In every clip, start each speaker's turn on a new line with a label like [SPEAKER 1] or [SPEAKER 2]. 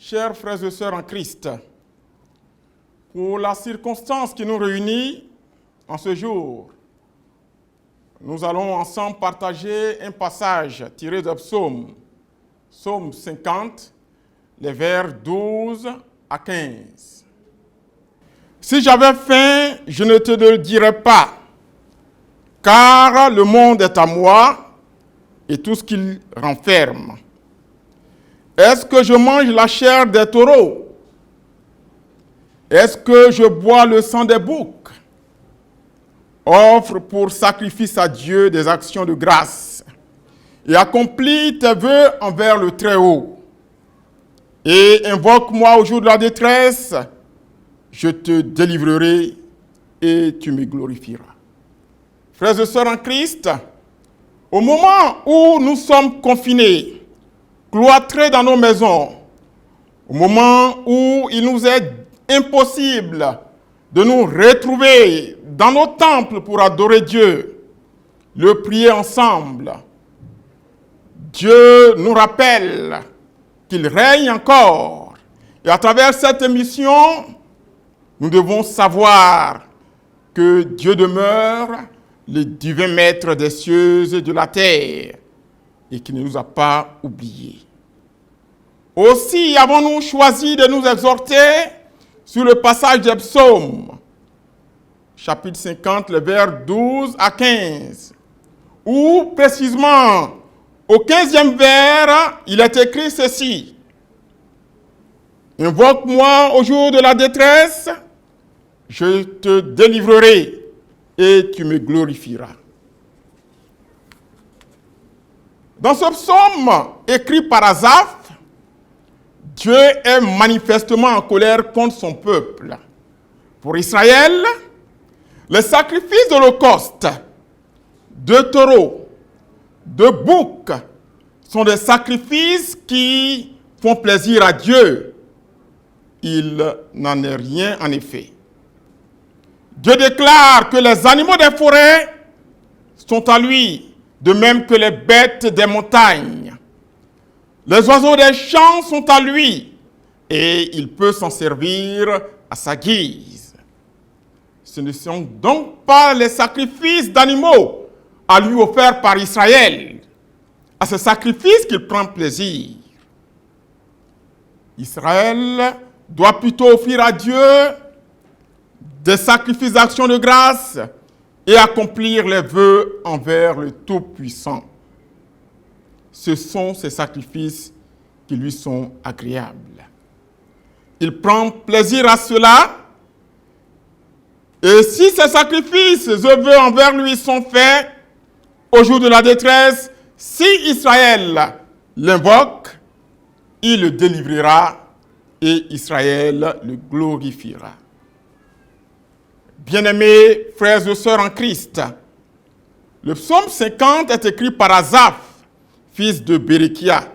[SPEAKER 1] Chers frères et sœurs en Christ, pour la circonstance qui nous réunit en ce jour, nous allons ensemble partager un passage tiré de Psaume 50, les vers 12 à 15. Si j'avais faim, je ne te le dirais pas, car le monde est à moi et tout ce qu'il renferme. Est-ce que je mange la chair des taureaux? Est-ce que je bois le sang des boucs? Offre pour sacrifice à Dieu des actions de grâce et accomplis tes vœux envers le Très-Haut. Et invoque-moi au jour de la détresse, je te délivrerai et tu me glorifieras. Frères et sœurs en Christ, au moment où nous sommes confinés, cloîtrés dans nos maisons, au moment où il nous est impossible de nous retrouver dans nos temples pour adorer Dieu, le prier ensemble, Dieu nous rappelle qu'il règne encore. Et à travers cette émission, nous devons savoir que Dieu demeure le divin maître des cieux et de la terre et qu'il ne nous a pas oubliés. Aussi avons-nous choisi de nous exhorter sur le passage des psaumes, chapitre 50, les vers 12 à 15, où précisément au 15e vers, il est écrit ceci: invoque-moi au jour de la détresse, je te délivrerai et tu me glorifieras. Dans ce psaume écrit par Asaph, Dieu est manifestement en colère contre son peuple. Pour Israël, les sacrifices d'holocauste, de taureaux, de boucs sont des sacrifices qui font plaisir à Dieu. Il n'en est rien en effet. Dieu déclare que les animaux des forêts sont à lui, de même que les bêtes des montagnes. Les oiseaux des champs sont à lui, et il peut s'en servir à sa guise. Ce ne sont donc pas les sacrifices d'animaux à lui offerts par Israël, à ce sacrifice qu'il prend plaisir. Israël doit plutôt offrir à Dieu des sacrifices d'action de grâce et accomplir les vœux envers le Tout-Puissant. Ce sont ces sacrifices qui lui sont agréables. Il prend plaisir à cela. Et si ces sacrifices et vœux envers lui sont faits au jour de la détresse, si Israël l'invoque, il le délivrera et Israël le glorifiera. Bien-aimés frères et sœurs en Christ, le psaume 50 est écrit par Asaph, fils de Béréchia.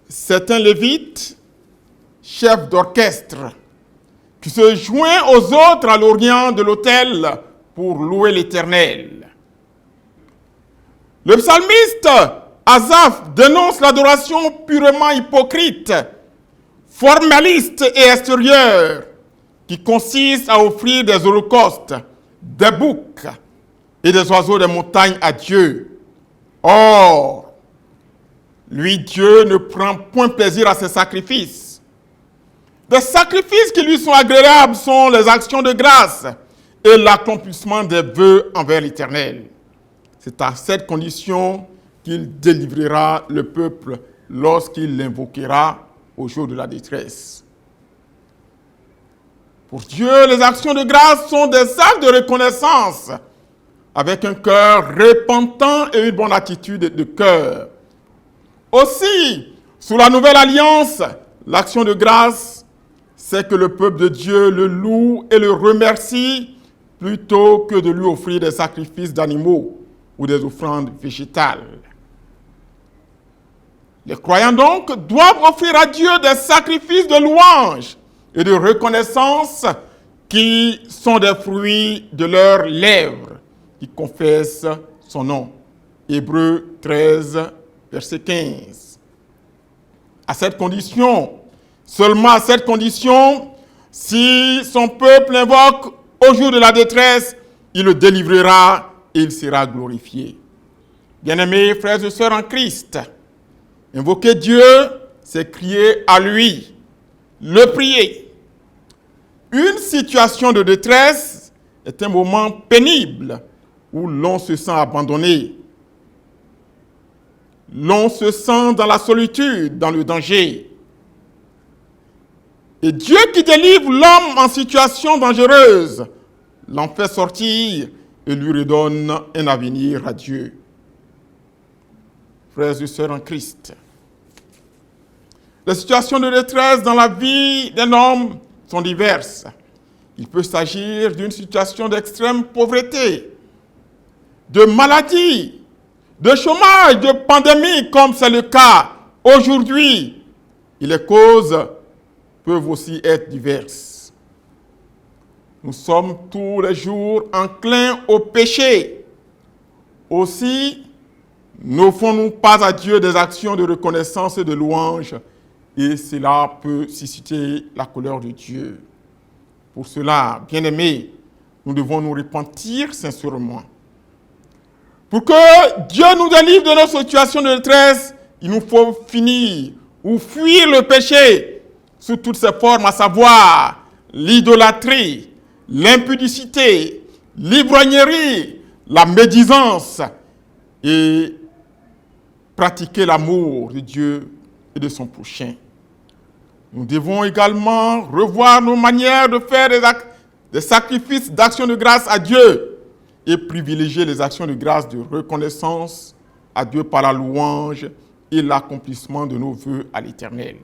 [SPEAKER 1] C'est un lévite, chef d'orchestre, qui se joint aux autres à l'orient de l'autel pour louer l'Éternel. Le psalmiste Asaph dénonce l'adoration purement hypocrite, formaliste et extérieure, qui consiste à offrir des holocaustes, des boucs et des oiseaux des montagnes à Dieu. Or, lui, Dieu ne prend point plaisir à ces sacrifices. Les sacrifices qui lui sont agréables sont les actions de grâce et l'accomplissement des vœux envers l'Éternel. C'est à cette condition qu'il délivrera le peuple lorsqu'il l'invoquera au jour de la détresse. Pour Dieu, les actions de grâce sont des actes de reconnaissance avec un cœur repentant et une bonne attitude de cœur. Aussi, sous la nouvelle alliance, l'action de grâce, c'est que le peuple de Dieu le loue et le remercie plutôt que de lui offrir des sacrifices d'animaux ou des offrandes végétales. Les croyants donc doivent offrir à Dieu des sacrifices de louange et de reconnaissance qui sont des fruits de leurs lèvres, qui confessent son nom. Hébreux 13, verset 15. À cette condition, seulement à cette condition, si son peuple invoque au jour de la détresse, il le délivrera et il sera glorifié. Bien-aimés frères et sœurs en Christ, invoquer Dieu, c'est crier à lui, le prier. Une situation de détresse est un moment pénible où l'on se sent abandonné. L'on se sent dans la solitude, dans le danger. Et Dieu qui délivre l'homme en situation dangereuse, l'en fait sortir et lui redonne un avenir radieux. Frères et sœurs en Christ, les situations de détresse dans la vie d'un homme sont diverses. Il peut s'agir d'une situation d'extrême pauvreté, de maladie, de chômage, de pandémie, comme c'est le cas aujourd'hui. Et les causes peuvent aussi être diverses. Nous sommes tous les jours enclins au péché. Aussi, n'offrons-nous pas à Dieu des actions de reconnaissance et de louange, et cela peut susciter la colère de Dieu. Pour cela, bien-aimés, nous devons nous repentir sincèrement. Pour que Dieu nous délivre de nos situations de détresse, il nous faut finir ou fuir le péché sous toutes ses formes, à savoir l'idolâtrie, l'impudicité, l'ivrognerie, la médisance et pratiquer l'amour de Dieu et de son prochain. Nous devons également revoir nos manières de faire des sacrifices d'action de grâce à Dieu et privilégier les actions de grâce de reconnaissance à Dieu par la louange et l'accomplissement de nos vœux à l'Éternel.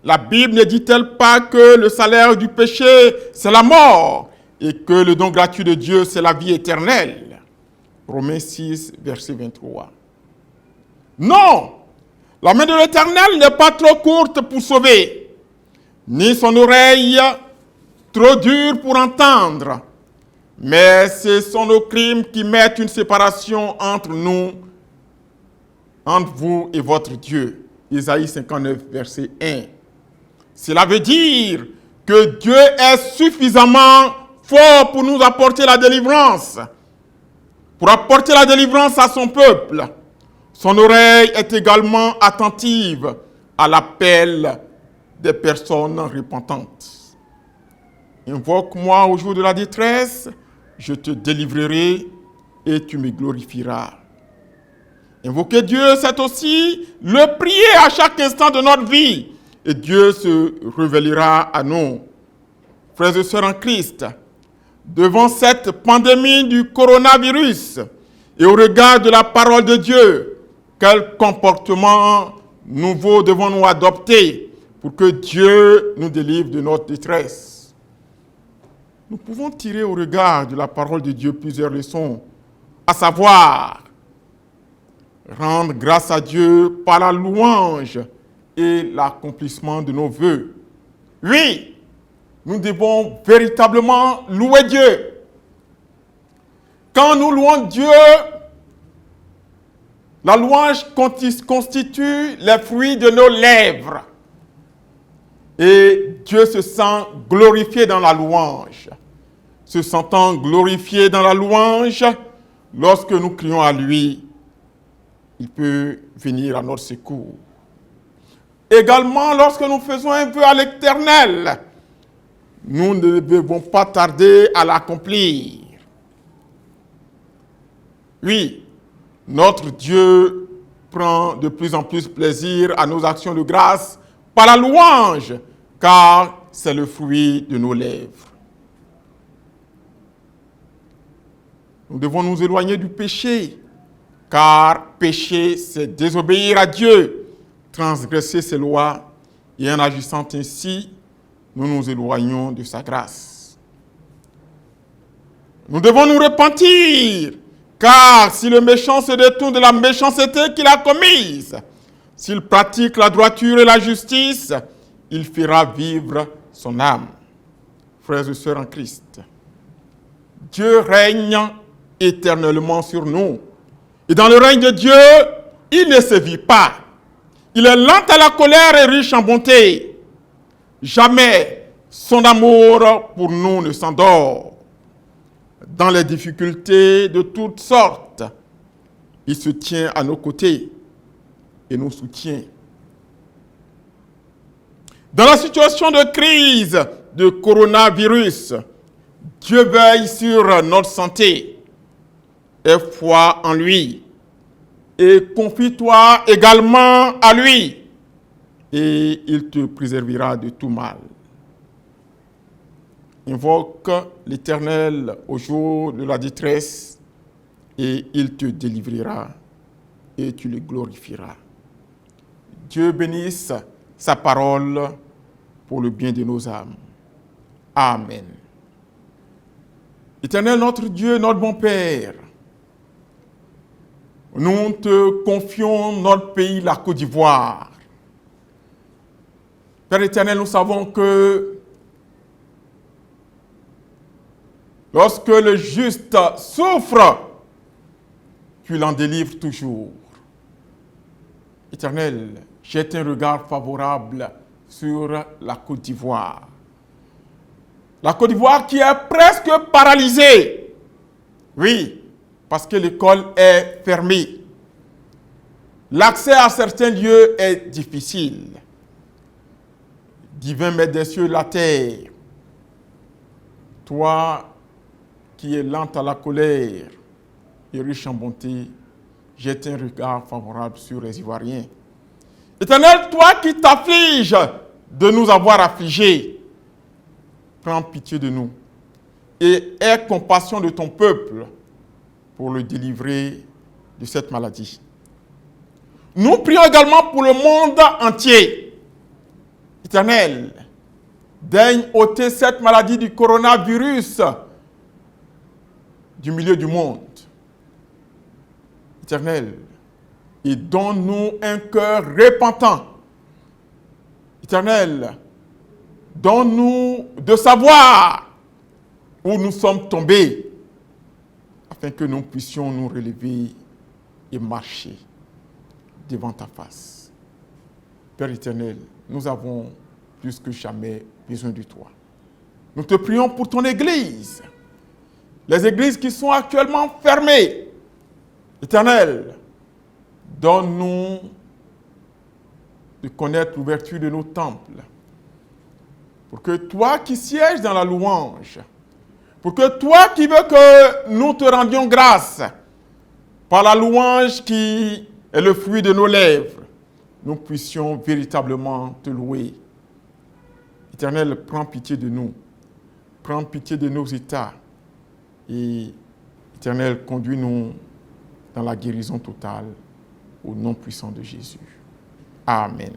[SPEAKER 1] La Bible ne dit-elle pas que le salaire du péché, c'est la mort et que le don gratuit de Dieu, c'est la vie éternelle? Romains 6, verset 23. Non! La main de l'Éternel n'est pas trop courte pour sauver, ni son oreille trop dure pour entendre. Mais ce sont nos crimes qui mettent une séparation entre nous, entre vous et votre Dieu. Isaïe 59, verset 1. Cela veut dire que Dieu est suffisamment fort pour nous apporter la délivrance, pour apporter la délivrance à son peuple. Son oreille est également attentive à l'appel des personnes repentantes. Invoque-moi au jour de la détresse, je te délivrerai et tu me glorifieras. Invoquer Dieu, c'est aussi le prier à chaque instant de notre vie. Et Dieu se révélera à nous. Frères et sœurs en Christ, devant cette pandémie du coronavirus et au regard de la parole de Dieu, quel comportement nouveau devons-nous adopter pour que Dieu nous délivre de notre détresse? Nous pouvons tirer au regard de la parole de Dieu plusieurs leçons, à savoir rendre grâce à Dieu par la louange et l'accomplissement de nos vœux. Oui, nous devons véritablement louer Dieu. Quand nous louons Dieu, la louange constitue les fruits de nos lèvres. Et Dieu se sent glorifié dans la louange. Se sentant glorifié dans la louange, lorsque nous crions à lui, il peut venir à notre secours. Également, lorsque nous faisons un vœu à l'Éternel, nous ne devons pas tarder à l'accomplir. Oui, notre Dieu prend de plus en plus plaisir à nos actions de grâce par la louange, car c'est le fruit de nos lèvres. Nous devons nous éloigner du péché, car péché, c'est désobéir à Dieu, transgresser ses lois, et en agissant ainsi, nous nous éloignons de sa grâce. Nous devons nous repentir, car si le méchant se détourne de la méchanceté qu'il a commise, s'il pratique la droiture et la justice, il fera vivre son âme. Frères et sœurs en Christ, Dieu règne éternellement sur nous. Et dans le règne de Dieu, il ne se vit pas. Il est lent à la colère et riche en bonté. Jamais son amour pour nous ne s'endort. Dans les difficultés de toutes sortes, il se tient à nos côtés et nous soutient. Dans la situation de crise de coronavirus, Dieu veille sur notre santé. Aie foi en lui et confie-toi également à lui et il te préservera de tout mal. Invoque l'Éternel au jour de la détresse et il te délivrera et tu le glorifieras. Dieu bénisse sa parole pour le bien de nos âmes. Amen. Éternel notre Dieu, notre bon Père, nous te confions notre pays, la Côte d'Ivoire. Père éternel, nous savons que lorsque le juste souffre, tu l'en délivres toujours. Éternel, jette un regard favorable sur la Côte d'Ivoire. La Côte d'Ivoire qui est presque paralysée. Oui, parce que l'école est fermée. L'accès à certains lieux est difficile. Divin Maître des cieux et de la terre, toi qui es lent à la colère et riche en bonté, jette un regard favorable sur les Ivoiriens. Éternel, toi qui t'affliges de nous avoir affligés, prends pitié de nous et aie compassion de ton peuple pour le délivrer de cette maladie. Nous prions également pour le monde entier. Éternel, daigne ôter cette maladie du coronavirus du milieu du monde. Éternel, et donne-nous un cœur repentant. Éternel, donne-nous de savoir où nous sommes tombés, afin que nous puissions nous relever et marcher devant ta face. Père éternel, nous avons plus que jamais besoin de toi. Nous te prions pour ton Église, les églises qui sont actuellement fermées. Éternel, donne-nous de connaître l'ouverture de nos temples, pour que toi qui sièges dans la louange, pour que toi qui veux que nous te rendions grâce, par la louange qui est le fruit de nos lèvres, nous puissions véritablement te louer. Éternel, prends pitié de nous, prends pitié de nos états, et Éternel, conduis-nous dans la guérison totale, au nom puissant de Jésus. Amen.